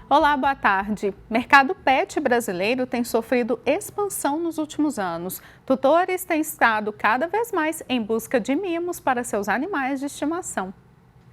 Olá, boa tarde. Mercado pet brasileiro tem sofrido expansão nos últimos anos. Tutores têm estado cada vez mais em busca de mimos para seus animais de estimação.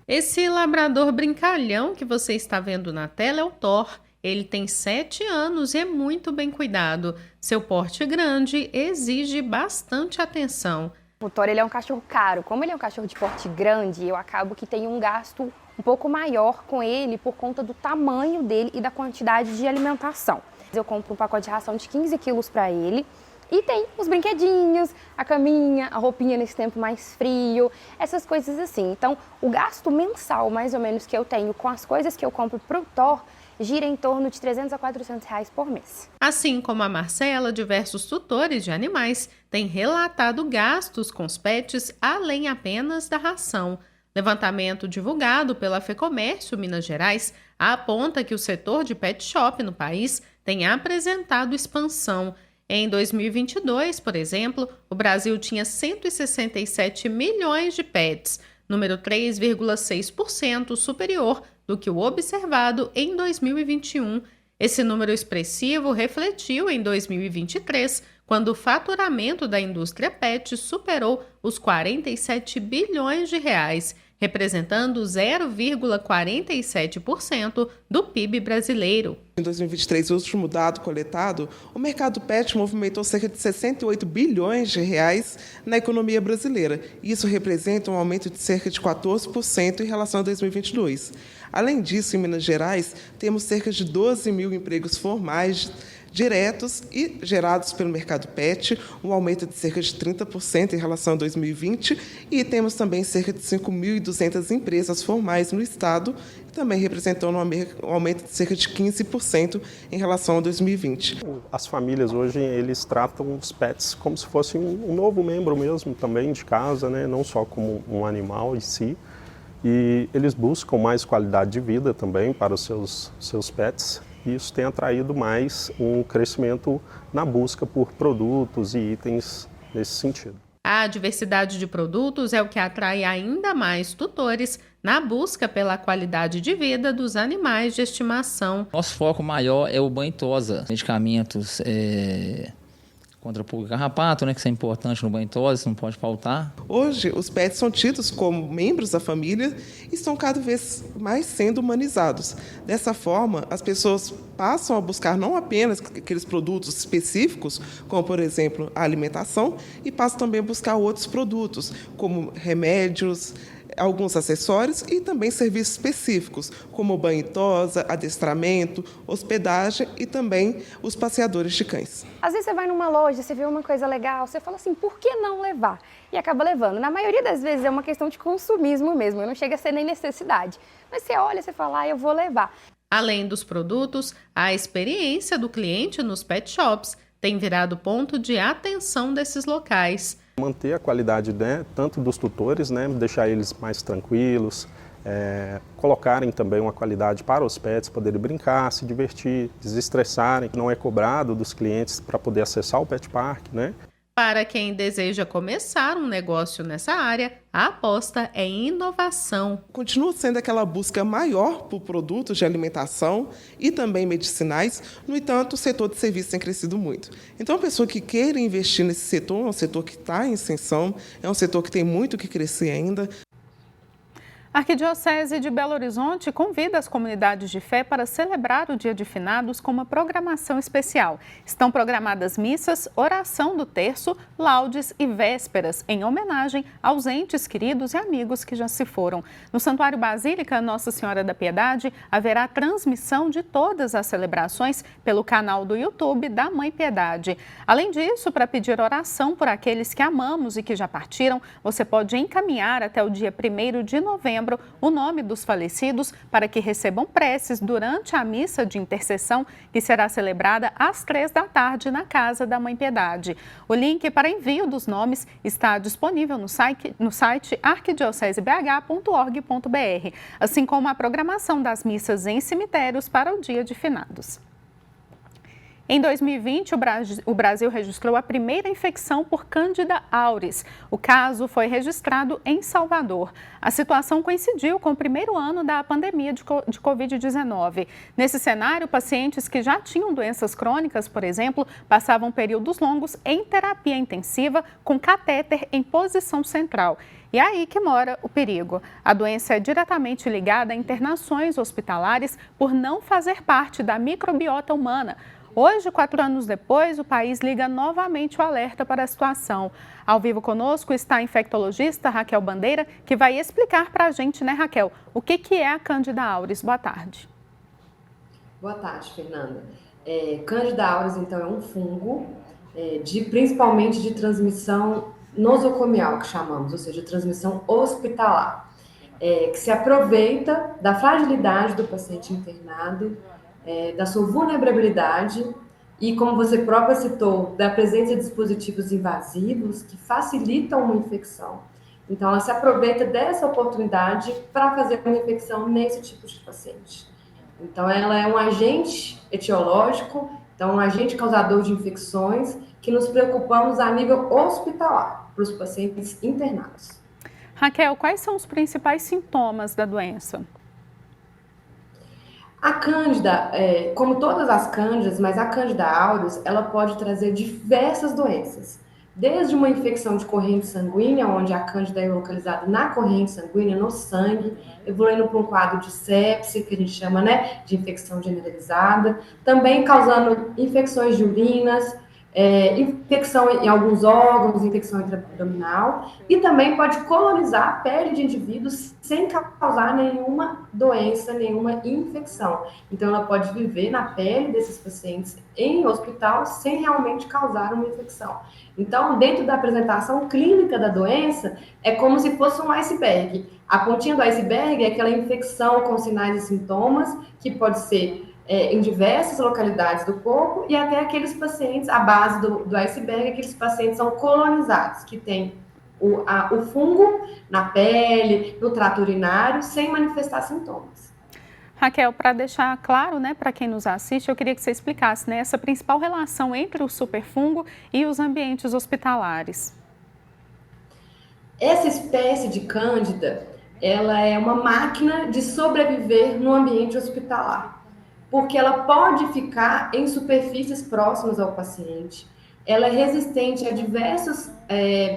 Esse labrador brincalhão que você está vendo na tela é o Thor. Ele tem 7 anos e é muito bem cuidado. Seu porte grande exige bastante atenção. O Thor, ele é um cachorro caro. Como ele é um cachorro de porte grande, eu acabo que tenho um gasto um pouco maior com ele por conta do tamanho dele e da quantidade de alimentação. Eu compro um pacote de ração de 15 quilos para ele e tem os brinquedinhos, a caminha, a roupinha nesse tempo mais frio, essas coisas assim. Então, o gasto mensal, mais ou menos, que eu tenho com as coisas que eu compro para o Thor, gira em torno de R$300 a R$400 por mês. Assim como a Marcela, diversos tutores de animais têm relatado gastos com os pets além apenas da ração. Levantamento divulgado pela FEComércio Minas Gerais aponta que o setor de pet shop no país tem apresentado expansão. Em 2022, por exemplo, o Brasil tinha 167 milhões de pets, número 3,6% superior do que o observado em 2021. Esse número expressivo refletiu em 2023, quando o faturamento da indústria pet superou os 47 bilhões de reais, representando 0,47% do PIB brasileiro. Em 2023, o último dado coletado, o mercado pet movimentou cerca de 68 bilhões de reais na economia brasileira. Isso representa um aumento de cerca de 14% em relação a 2022. Além disso, em Minas Gerais, temos cerca de 12 mil empregos formais diretos e gerados pelo mercado pet, um aumento de cerca de 30% em relação a 2020, e temos também cerca de 5.200 empresas formais no estado, também representando um aumento de cerca de 15% em relação a 2020. As famílias hoje, eles tratam os pets como se fosse um novo membro mesmo também de casa, né? Não só como um animal em si, e eles buscam mais qualidade de vida também para os seus pets. E isso tem atraído mais um crescimento na busca por produtos e itens nesse sentido. A diversidade de produtos é o que atrai ainda mais tutores na busca pela qualidade de vida dos animais de estimação. Nosso foco maior é o banho-tosa, medicamentos contra pulga e carrapato, né, que isso é importante no banho-tosa, isso não pode faltar. Hoje, os pets são tidos como membros da família e estão cada vez mais sendo humanizados. Dessa forma, as pessoas passam a buscar não apenas aqueles produtos específicos, como, por exemplo, a alimentação, e passam também a buscar outros produtos, como remédios, alguns acessórios e também serviços específicos, como banho e tosa, adestramento, hospedagem e também os passeadores de cães. Às vezes você vai numa loja, você vê uma coisa legal, você fala assim, por que não levar? E acaba levando. Na maioria das vezes é uma questão de consumismo mesmo, não chega a ser nem necessidade. Mas você olha, você fala, eu vou levar. Além dos produtos, a experiência do cliente nos pet shops tem virado ponto de atenção desses locais. Manter a qualidade, né, tanto dos tutores, né, deixar eles mais tranquilos, colocarem também uma qualidade para os pets poderem brincar, se divertir, desestressarem, não é cobrado dos clientes para poder acessar o pet park, né? Para quem deseja começar um negócio nessa área, a aposta é em inovação. Continua sendo aquela busca maior por produtos de alimentação e também medicinais, no entanto, o setor de serviços tem crescido muito. Então, a pessoa que queira investir nesse setor, é um setor que está em ascensão, é um setor que tem muito que crescer ainda. A Arquidiocese de Belo Horizonte convida as comunidades de fé para celebrar o Dia de Finados com uma programação especial. Estão programadas missas, oração do terço, laudes e vésperas, em homenagem aos entes queridos e amigos que já se foram. No Santuário Basílica Nossa Senhora da Piedade, haverá transmissão de todas as celebrações pelo canal do YouTube da Mãe Piedade. Além disso, para pedir oração por aqueles que amamos e que já partiram, você pode encaminhar até o dia 1º de novembro o nome dos falecidos para que recebam preces durante a missa de intercessão que será celebrada às 15h na Casa da Mãe Piedade. O link para envio dos nomes está disponível no site arquidiocesebh.org.br, assim como a programação das missas em cemitérios para o Dia de Finados. Em 2020, o Brasil registrou a primeira infecção por Candida auris. O caso foi registrado em Salvador. A situação coincidiu com o primeiro ano da pandemia de Covid-19. Nesse cenário, pacientes que já tinham doenças crônicas, por exemplo, passavam períodos longos em terapia intensiva com catéter em posição central. E é aí que mora o perigo. A doença é diretamente ligada a internações hospitalares por não fazer parte da microbiota humana. Hoje, 4 anos depois, o país liga novamente o alerta para a situação. Ao vivo conosco está a infectologista Raquel Bandeira, que vai explicar para a gente, né, Raquel, o que é a Candida auris. Boa tarde. Boa tarde, Fernanda. Candida auris, então, é um fungo, principalmente de transmissão nosocomial, que chamamos, ou seja, transmissão hospitalar, que se aproveita da fragilidade do paciente internado, da sua vulnerabilidade e, como você própria citou, da presença de dispositivos invasivos que facilitam uma infecção. Então, ela se aproveita dessa oportunidade para fazer uma infecção nesse tipo de paciente. Então, ela é um agente etiológico, então um agente causador de infecções que nos preocupamos a nível hospitalar para os pacientes internados. Raquel, quais são os principais sintomas da doença? A Cândida, como todas as cândidas, mas a Candida auris, ela pode trazer diversas doenças. Desde uma infecção de corrente sanguínea, onde a Cândida é localizada na corrente sanguínea, no sangue, evoluindo para um quadro de sepse, que a gente chama, né, de infecção generalizada, também causando infecções de urinas, infecção em alguns órgãos, infecção intraabdominal, e também pode colonizar a pele de indivíduos sem causar nenhuma doença, nenhuma infecção. Então, ela pode viver na pele desses pacientes em hospital sem realmente causar uma infecção. Então, dentro da apresentação clínica da doença, é como se fosse um iceberg. A pontinha do iceberg é aquela infecção com sinais e sintomas, que pode ser em diversas localidades do corpo, e até aqueles pacientes, a base do iceberg, aqueles pacientes são colonizados, que têm o fungo na pele, no trato urinário, sem manifestar sintomas. Raquel, para deixar claro, né, para quem nos assiste, eu queria que você explicasse, né, essa principal relação entre o superfungo e os ambientes hospitalares. Essa espécie de cândida, ela é uma máquina de sobreviver no ambiente hospitalar, porque ela pode ficar em superfícies próximas ao paciente. Ela é resistente a diversos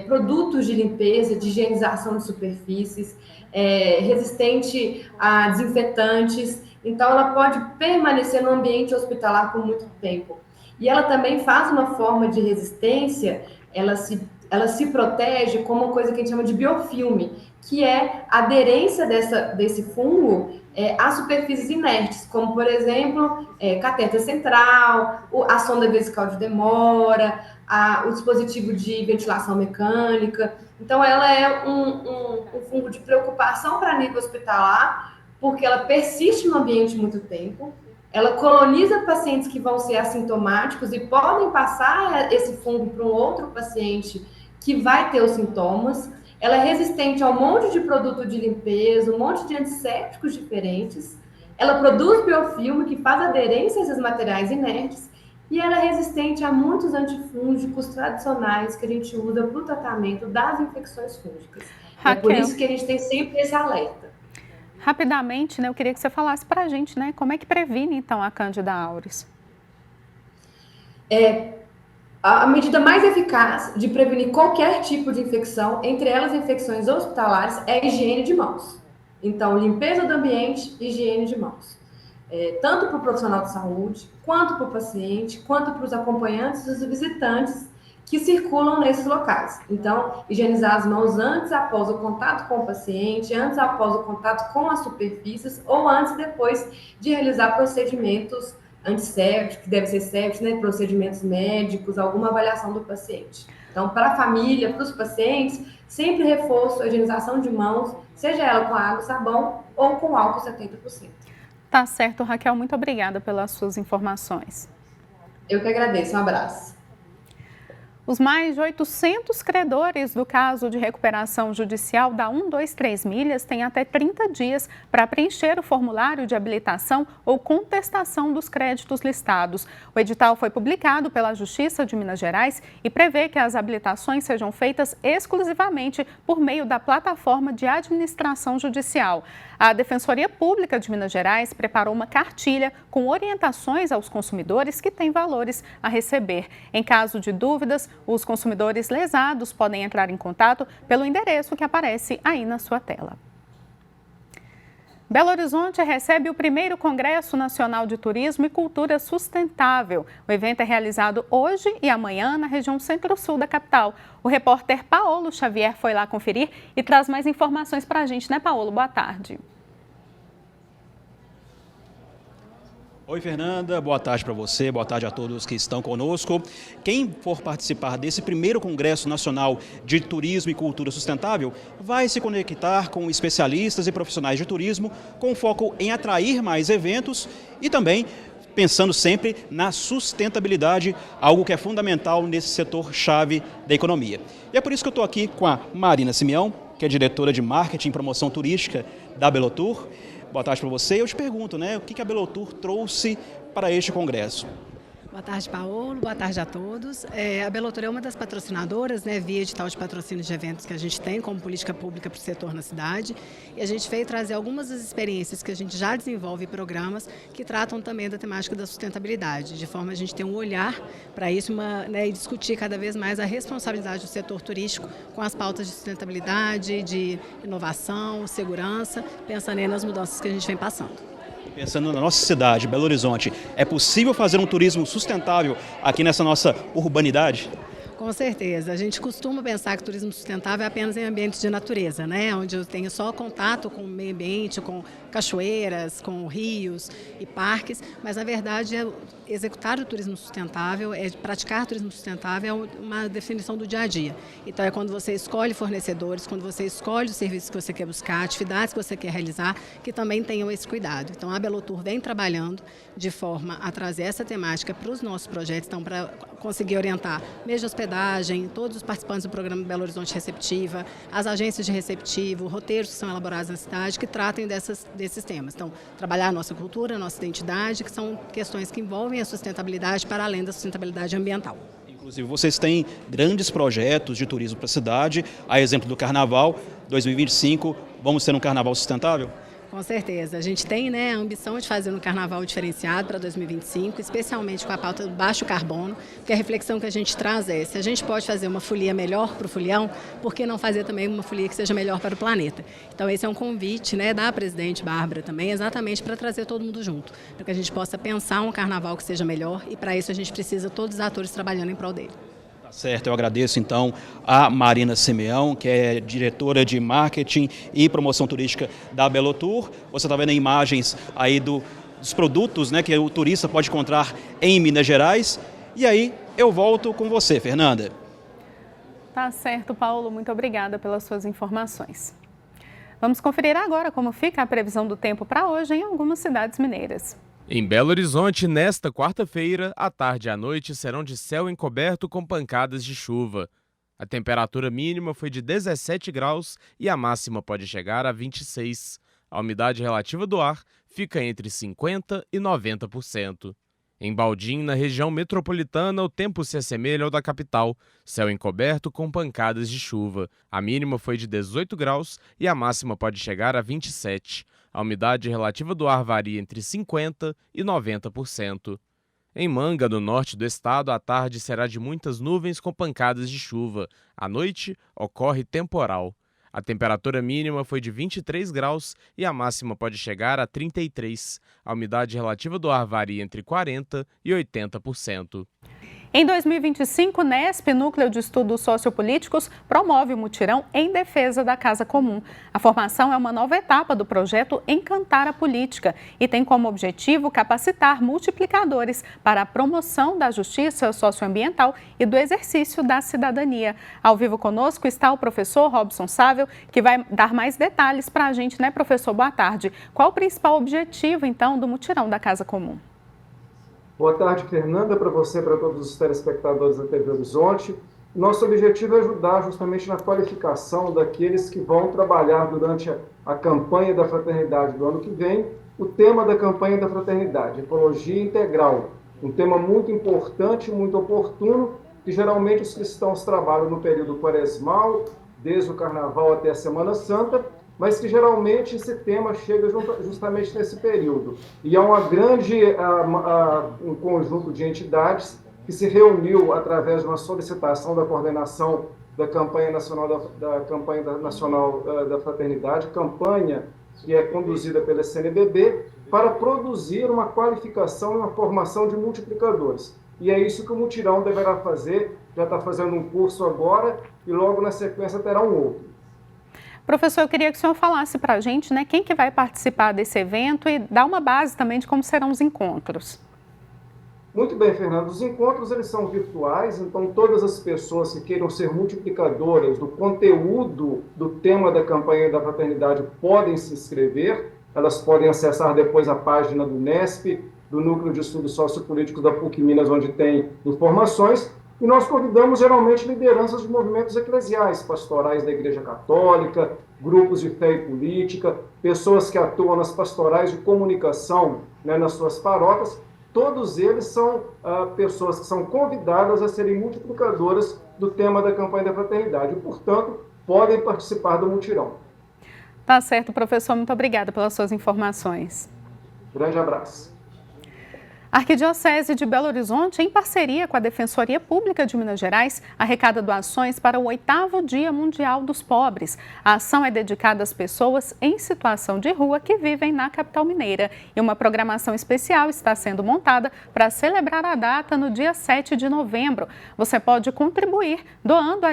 produtos de limpeza, de higienização de superfícies, resistente a desinfetantes. Então, ela pode permanecer no ambiente hospitalar por muito tempo. E ela também faz uma forma de resistência, ela se protege como uma coisa que a gente chama de biofilme, que é a aderência desse fungo a superfícies inertes, como, por exemplo, catéter central, a sonda vesical de demora, o dispositivo de ventilação mecânica. Então, ela é um fungo de preocupação para nível hospitalar, porque ela persiste no ambiente muito tempo, ela coloniza pacientes que vão ser assintomáticos e podem passar esse fungo para um outro paciente que vai ter os sintomas. Ela é resistente a um monte de produto de limpeza, um monte de antissépticos diferentes. Ela produz biofilme, que faz aderência a esses materiais inertes. E ela é resistente a muitos antifúngicos tradicionais que a gente usa para o tratamento das infecções fúngicas. Raquel, é por isso que a gente tem sempre esse alerta. Rapidamente, né, eu queria que você falasse para a gente, né, como é que previne, então, a Candida auris? A medida mais eficaz de prevenir qualquer tipo de infecção, entre elas infecções hospitalares, é a higiene de mãos. Então, limpeza do ambiente, higiene de mãos. Tanto para o profissional de saúde, quanto para o paciente, quanto para os acompanhantes e os visitantes que circulam nesses locais. Então, higienizar as mãos antes e após o contato com o paciente, antes e após o contato com as superfícies, ou antes e depois de realizar procedimentos antissépticos, que deve ser sépticos, né, procedimentos médicos, alguma avaliação do paciente. Então, para a família, para os pacientes, sempre reforço a higienização de mãos, seja ela com água, sabão ou com álcool 70%. Tá certo, Raquel, muito obrigada pelas suas informações. Eu que agradeço, um abraço. Os mais de 800 credores do caso de recuperação judicial da 123 Milhas têm até 30 dias para preencher o formulário de habilitação ou contestação dos créditos listados. O edital foi publicado pela Justiça de Minas Gerais e prevê que as habilitações sejam feitas exclusivamente por meio da plataforma de administração judicial. A Defensoria Pública de Minas Gerais preparou uma cartilha com orientações aos consumidores que têm valores a receber. Em caso de dúvidas, os consumidores lesados podem entrar em contato pelo endereço que aparece aí na sua tela. Belo Horizonte recebe o primeiro Congresso Nacional de Turismo e Cultura Sustentável. O evento é realizado hoje e amanhã na região centro-sul da capital. O repórter Paolo Xavier foi lá conferir e traz mais informações para a gente, né, Paolo? Boa tarde. Oi, Fernanda, boa tarde para você, boa tarde a todos que estão conosco. Quem for participar desse primeiro Congresso Nacional de Turismo e Cultura Sustentável vai se conectar com especialistas e profissionais de turismo com foco em atrair mais eventos e também pensando sempre na sustentabilidade, algo que é fundamental nesse setor-chave da economia. E é por isso que eu estou aqui com a Marina Simeão, que é diretora de Marketing e Promoção Turística da Belotour. Boa tarde para você. Eu te pergunto, né, o que a Belotour trouxe para este congresso? Boa tarde, Paolo. Boa tarde a todos. A Belotour é uma das patrocinadoras, né, via edital de patrocínio de eventos que a gente tem como política pública para o setor na cidade. E a gente veio trazer algumas das experiências que a gente já desenvolve em programas que tratam também da temática da sustentabilidade, de forma a gente ter um olhar para isso, e discutir cada vez mais a responsabilidade do setor turístico com as pautas de sustentabilidade, de inovação, segurança, pensando aí nas mudanças que a gente vem passando. Pensando na nossa cidade, Belo Horizonte, é possível fazer um turismo sustentável aqui nessa nossa urbanidade? Com certeza. A gente costuma pensar que o turismo sustentável é apenas em ambientes de natureza, né? Onde eu tenho só contato com o meio ambiente, com cachoeiras, com rios e parques, mas na verdade executar o turismo sustentável, praticar turismo sustentável é uma definição do dia a dia. Então é quando você escolhe fornecedores, quando você escolhe os serviços que você quer buscar, atividades que você quer realizar, que também tenham esse cuidado. Então a Belotour vem trabalhando de forma a trazer essa temática para os nossos projetos, então para conseguir orientar meios de hospedagem, todos os participantes do programa Belo Horizonte Receptiva, as agências de receptivo, roteiros que são elaborados na cidade que tratem desses temas. Então, trabalhar a nossa cultura, a nossa identidade, que são questões que envolvem a sustentabilidade para além da sustentabilidade ambiental. Inclusive, vocês têm grandes projetos de turismo para a cidade, a exemplo do Carnaval 2025, vamos ter um Carnaval sustentável? Com certeza. A gente tem, né, a ambição de fazer um carnaval diferenciado para 2025, especialmente com a pauta do baixo carbono, porque a reflexão que a gente traz é, se a gente pode fazer uma folia melhor para o folião, por que não fazer também uma folia que seja melhor para o planeta? Então esse é um convite, né, da presidente Bárbara também, exatamente para trazer todo mundo junto, para que a gente possa pensar um carnaval que seja melhor e para isso a gente precisa todos os atores trabalhando em prol dele. Tá certo, eu agradeço então a Marina Simeão, que é diretora de Marketing e Promoção Turística da Belotour. Você está vendo imagens aí dos produtos, né, que o turista pode encontrar em Minas Gerais. E aí eu volto com você, Fernanda. Tá certo, Paulo. Muito obrigada pelas suas informações. Vamos conferir agora como fica a previsão do tempo para hoje em algumas cidades mineiras. Em Belo Horizonte, nesta quarta-feira, a tarde e a noite serão de céu encoberto com pancadas de chuva. A temperatura mínima foi de 17 graus e a máxima pode chegar a 26. A umidade relativa do ar fica entre 50% e 90%. Em Baldim, na região metropolitana, o tempo se assemelha ao da capital, céu encoberto com pancadas de chuva. A mínima foi de 18 graus e a máxima pode chegar a 27. A umidade relativa do ar varia entre 50% e 90%. Em Manga, no norte do estado, a tarde será de muitas nuvens com pancadas de chuva. À noite, ocorre temporal. A temperatura mínima foi de 23 graus e a máxima pode chegar a 33. A umidade relativa do ar varia entre 40% e 80%. Em 2025, o NESP, Núcleo de Estudos Sociopolíticos, promove o mutirão em defesa da Casa Comum. A formação é uma nova etapa do projeto Encantar a Política e tem como objetivo capacitar multiplicadores para a promoção da justiça socioambiental e do exercício da cidadania. Ao vivo conosco está o professor Robson Sável, que vai dar mais detalhes para a gente, né, professor? Boa tarde. Qual o principal objetivo, então, do mutirão da Casa Comum? Boa tarde, Fernanda, para você e para todos os telespectadores da TV Horizonte. Nosso objetivo é ajudar justamente na qualificação daqueles que vão trabalhar durante a campanha da fraternidade do ano que vem, o tema da campanha da fraternidade, ecologia integral, um tema muito importante, muito oportuno, que geralmente os cristãos trabalham no período quaresmal, desde o Carnaval até a Semana Santa, mas que geralmente esse tema chega justamente nesse período. E é um conjunto de entidades que se reuniu através de uma solicitação da coordenação da campanha nacional da fraternidade, campanha que é conduzida pela CNBB, para produzir uma qualificação e uma formação de multiplicadores. E é isso que o Mutirão deverá fazer, já está fazendo um curso agora e logo na sequência terá um outro. Professor, eu queria que o senhor falasse para a gente, né, quem que vai participar desse evento e dar uma base também de como serão os encontros. Muito bem, Fernando. Os encontros eles são virtuais, então todas as pessoas que queiram ser multiplicadoras do conteúdo do tema da campanha da fraternidade podem se inscrever. Elas podem acessar depois a página do NESP, do Núcleo de Estudos Sociopolíticos da PUC Minas, onde tem informações. E nós convidamos geralmente lideranças de movimentos eclesiais, pastorais da Igreja Católica, grupos de fé e política, pessoas que atuam nas pastorais de comunicação, né, nas suas paróquias. Todos eles são pessoas que são convidadas a serem multiplicadoras do tema da campanha da fraternidade e, portanto, podem participar do mutirão. Tá certo, professor. Muito obrigada pelas suas informações. Grande abraço. A Arquidiocese de Belo Horizonte, em parceria com a Defensoria Pública de Minas Gerais, arrecada doações para o 8º Dia Mundial dos Pobres. A ação é dedicada às pessoas em situação de rua que vivem na capital mineira. E uma programação especial está sendo montada para celebrar a data no dia 7 de novembro. Você pode contribuir doando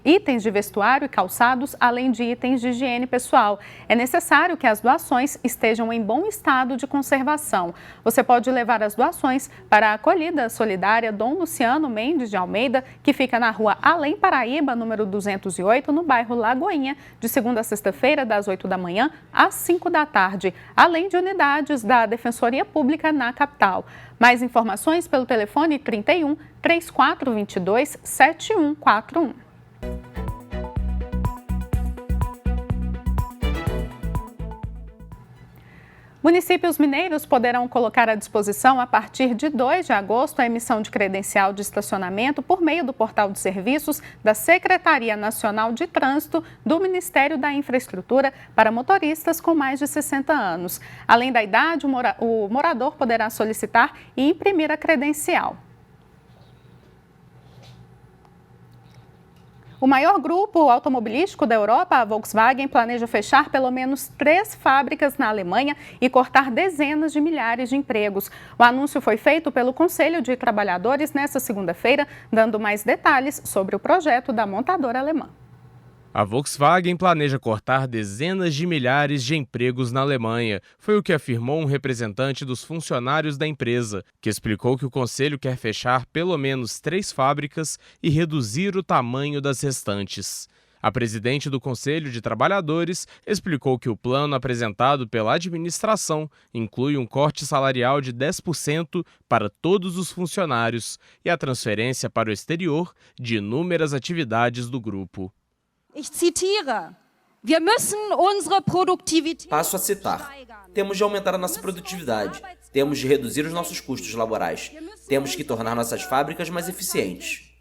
itens de vestuário e calçados, além de itens de higiene pessoal. É necessário que as doações estejam em bom estado de conservação. Você pode levar as doações para a Acolhida Solidária Dom Luciano Mendes de Almeida, que fica na rua Além Paraíba, número 208, no bairro Lagoinha, de segunda a sexta-feira, das 8 da manhã às 5 da tarde, além de unidades da Defensoria Pública na capital. Mais informações pelo telefone 31 3422 7141. Municípios mineiros poderão colocar à disposição, a partir de 2 de agosto, a emissão de credencial de estacionamento por meio do portal de serviços da Secretaria Nacional de Trânsito do Ministério da Infraestrutura para motoristas com mais de 60 anos. Além da idade, o morador poderá solicitar e imprimir a credencial. O maior grupo automobilístico da Europa, a Volkswagen, planeja fechar pelo menos 3 fábricas na Alemanha e cortar dezenas de milhares de empregos. O anúncio foi feito pelo Conselho de Trabalhadores nesta segunda-feira, dando mais detalhes sobre o projeto da montadora alemã. A Volkswagen planeja cortar dezenas de milhares de empregos na Alemanha. Foi o que afirmou um representante dos funcionários da empresa, que explicou que o conselho quer fechar pelo menos 3 fábricas e reduzir o tamanho das restantes. A presidente do Conselho de Trabalhadores explicou que o plano apresentado pela administração inclui um corte salarial de 10% para todos os funcionários e a transferência para o exterior de inúmeras atividades do grupo. Ich zitiere: Wir müssen unsere Produktivität. Passo a citar. Temos de aumentar a nossa produtividade. Temos de reduzir os nossos custos laborais. Temos que tornar nossas fábricas mais eficientes.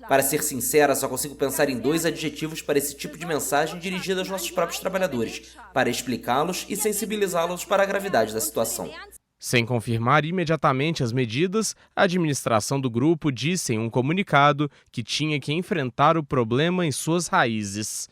Para ser sincera, só consigo pensar em 2 adjetivos para esse tipo de mensagem dirigida aos nossos próprios trabalhadores, para explicá-los e sensibilizá-los para a gravidade da situação. Sem confirmar imediatamente as medidas, a administração do grupo disse em um comunicado que tinha que enfrentar o problema em suas raízes.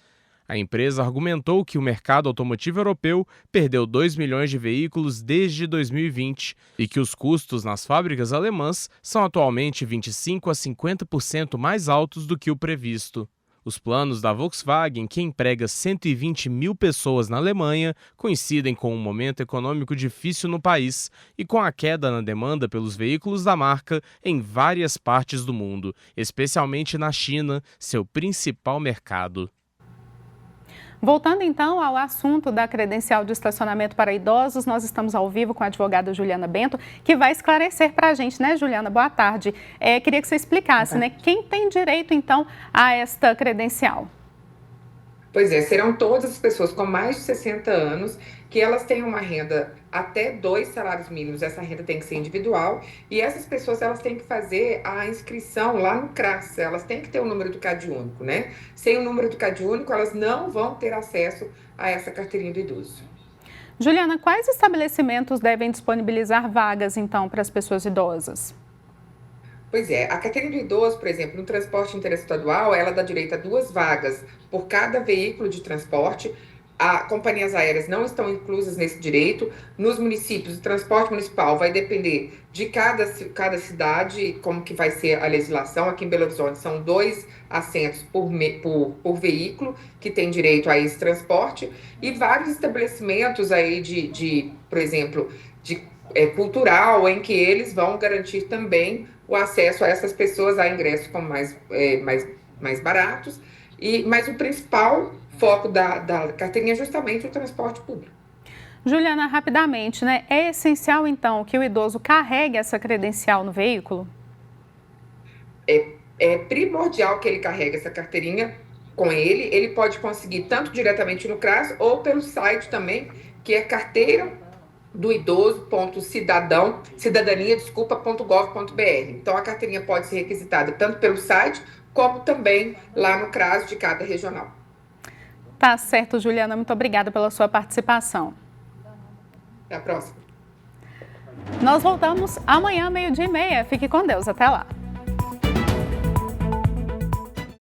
A empresa argumentou que o mercado automotivo europeu perdeu 2 milhões de veículos desde 2020 e que os custos nas fábricas alemãs são atualmente 25% a 50% mais altos do que o previsto. Os planos da Volkswagen, que emprega 120 mil pessoas na Alemanha, coincidem com um momento econômico difícil no país e com a queda na demanda pelos veículos da marca em várias partes do mundo, especialmente na China, seu principal mercado. Voltando então ao assunto da credencial de estacionamento para idosos, nós estamos ao vivo com a advogada Juliana Bento, que vai esclarecer para a gente, né, Juliana? Boa tarde. Queria que você explicasse, né, quem tem direito então a esta credencial? Pois é, serão todas as pessoas com mais de 60 anos que elas têm uma renda até 2 salários mínimos, essa renda tem que ser individual, e essas pessoas elas têm que fazer a inscrição lá no CRAS, elas têm que ter o número do CAD único, né? Sem o número do CAD único, elas não vão ter acesso a essa carteirinha do idoso. Juliana, quais estabelecimentos devem disponibilizar vagas, então, para as pessoas idosas? Pois é, a carteirinha do idoso, por exemplo, no transporte interestadual, ela dá direito a 2 vagas por cada veículo de transporte. As companhias aéreas não estão inclusas nesse direito. Nos municípios, o transporte municipal vai depender de cada cidade, como que vai ser a legislação. Aqui em Belo Horizonte são 2 assentos por veículo que tem direito a esse transporte, e vários estabelecimentos aí por exemplo, cultural, em que eles vão garantir também o acesso a essas pessoas a ingressos como mais baratos, mas o principal foco da carteirinha é justamente o transporte público. Juliana, rapidamente, né? É essencial, então, que o idoso carregue essa credencial no veículo? É primordial que ele carregue essa carteirinha com ele. Ele pode conseguir tanto diretamente no CRAS ou pelo site também, que é carteira-do-idoso.cidadania.gov.br. Então, a carteirinha pode ser requisitada tanto pelo site, como também lá no CRAS de cada regional. Tá certo, Juliana. Muito obrigada pela sua participação. Até a próxima. Nós voltamos amanhã, 12:30. Fique com Deus. Até lá.